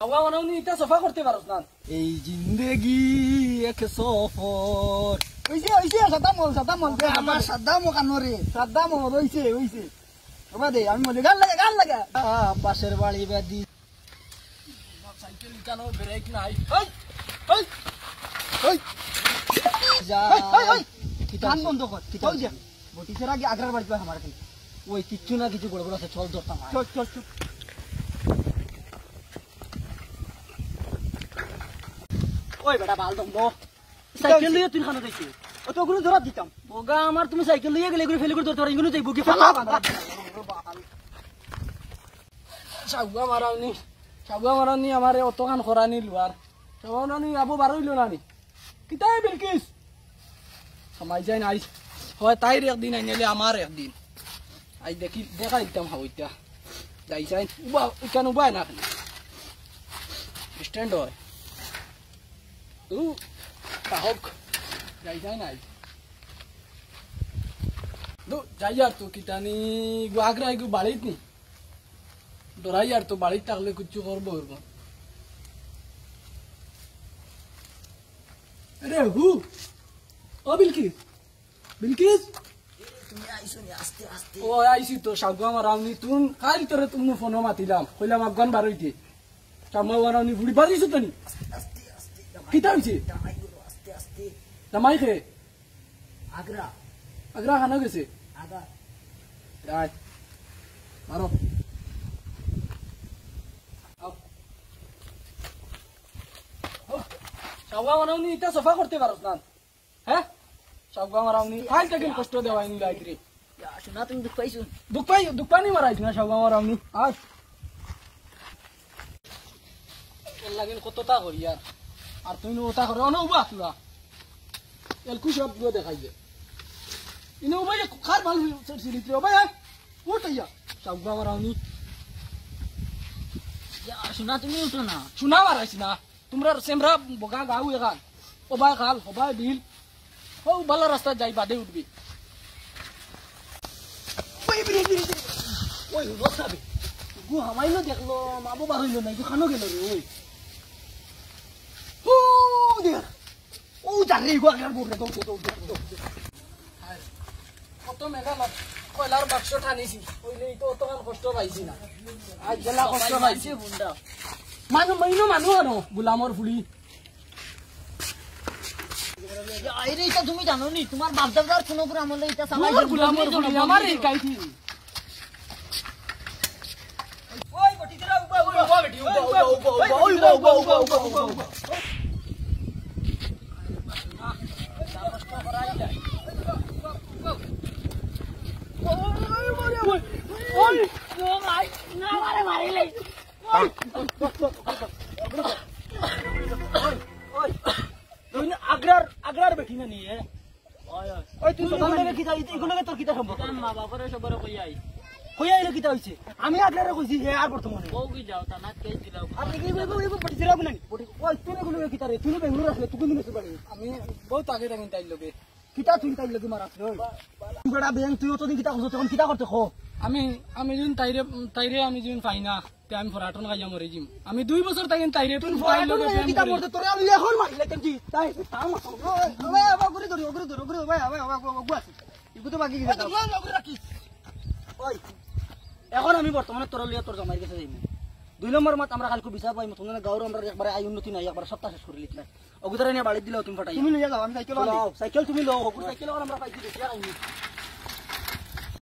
সাউয়া মানাউনি এটা সফা করতে পারছ না এই জিন্দেগি এক সফর হইছে হইছে সাদামল আমার সাদামো কানরে সাদামো হইছে হইছে বাবা দে আমি মজা গান লাগা পাশের বাড়ি বাদি সাইকেল কেন ব্রেক নাই ওই ওই ওই যা গান বন্ধ কর ওই যে বটিসের আগে আগ্রার বাড়ি পায় আমার কাছে ওই কিচ্ছু না কিছু বড় বড় আছে চল ধরতাম চল ওই বেটা বাল দম গো সাইকেল লিয়ে তুই খানো দেখছিস ও তো গুলো ধরা দিতাম বগা আমার তুমি সাইকেল লিয়ে গেলে এগুলো ফেলে করে ধরতে পারি এগুলো যাইব কি ফালা সাউয়া মারানি আমারে অতখান খরানি লুয়ার সাউয়া মারানি আবু বারইলো নানি কিতাই বিলকিস সমাই যায় না হয় তাইর একদিন আইনালে আমার একদিন আই দেখি দেখা দিতাম হাওইতা যাই যাই উবা কেন উবাই না স্ট্যান্ড হয় তু কাহক যাই যায় না দু যাই আর তো কিতানি আগ্রা গু বাড়িত নি ডরাই আর তো বাড়িত থাকলে কিছু করবো আরে হু ও বিলকিস তুমি আইছো নি আস্তে আস্তে ও আইছি তো সাগুয়া মারাউনি তুন কাল তোরে তুমি ফোন মাতিলাম কইলাম আফগান বারইতে সাগুয়া মারাউনি বুড়ি বাড়িছো তো নি আস্তে আস্তে কিতা হইছে দামাই গুলো আস্তে আস্তে জামাই খে আগ্রা খানা গেছে আগা আয় মারো সাগুয়া মারাউনি এটা সফা করতে পারছ না হ্যাঁ সাগুয়া মারাউনি কাল থেকে কষ্ট দেওয়াইনি লাইগ্রে শোনা তুমি দুঃখ পাইছো দুঃখ পানি মারাইছ না সাগুয়া মারাউনি আয় লাগিন কতটা করি আর তুই ওটা করে অন উবা তুলা এলকু সব গুলো দেখাই দে ইনো উবাই খার ভাল সিরিত্রে উবাই উঠাইয়া সাগুয়া মারাউনি শোনা তুমি উঠো না শুনা মারাইছ না তোমরা সেমরা বগা গাও এখান ওবাই খাল ওবাই বিল ও ভালো রাস্তা যাই বাদে উঠবি ওই বসাবে গু হামাইলো দেখলো মা বাবা হইলো না খানো গেল রে ওই ও দেখ ও জানি গো আগার বড় কত মেগা কয়লার বাক্স টানিছি ওইলেই তো অতখান কষ্ট পাইছি না আজ গেলা কষ্ট পাইছি বুন্ডা মানুহ আনো গোলামর ফুলি আইরে এটা তুমি জানো নি তোমার বাপ দাদার কোনো পুরো আমলে এটা সামাই গোলামর ফুলি আমার এই কাইছি ওই বটিরা উবা বেটি উবা আগ্রার বেটি না নিয়ে ওই তুই এগুলোকে তোর কিতা সম্ভব মা বাবার সবার কই আইলো কিতা হইছে আমি আগ্রারে কইছি হে আর বর্তমানে ও কি যাও তা না কেস দিলাও আপনি কি বটি দিলাও না ওই তুই এগুলো কিতা রে তুই বেঙ্গলুরু আসলে তুই নিতে পারি আমি বহুত আগে থাকি তাই লগে কিতা তুই তাই লগে মারাছ রে তুই বড় বেং তুই তো কিতা করছ তখন কিতা করতে খো আমি যুন তাইরে আমি যুন পাই না তে আমি ফরাটন গাইয়া মরে জিম আমি 2 বছর তাইন তাইরে তুই তাই লগে কিতা করতে তোরে আমি এখন মারিলে কেমতি তাই তাম ওই বাবা গুরি ধরি ভাই গুয়া ইগু তো বাকি গেছে ওই এখন আমি বর্তমানে তোর লিয়া তোর জামাই গেছে যাইমু 2 নম্বর মত আমরা কালকে বিচার পাইমু তোমরা গাওর আমরা একবারে আই উন্নতি নাই একবার সপ্তাহ শেষ করে লিখলা অগুদারে নিয়ে বাড়ি দিলাও তুমি ফাটাই তুমি নিয়ে যাও আমি সাইকেল তুমি লও সাইকেল তুমি লও সাইকেল আমরা পাইছি দেখিয়া আইনি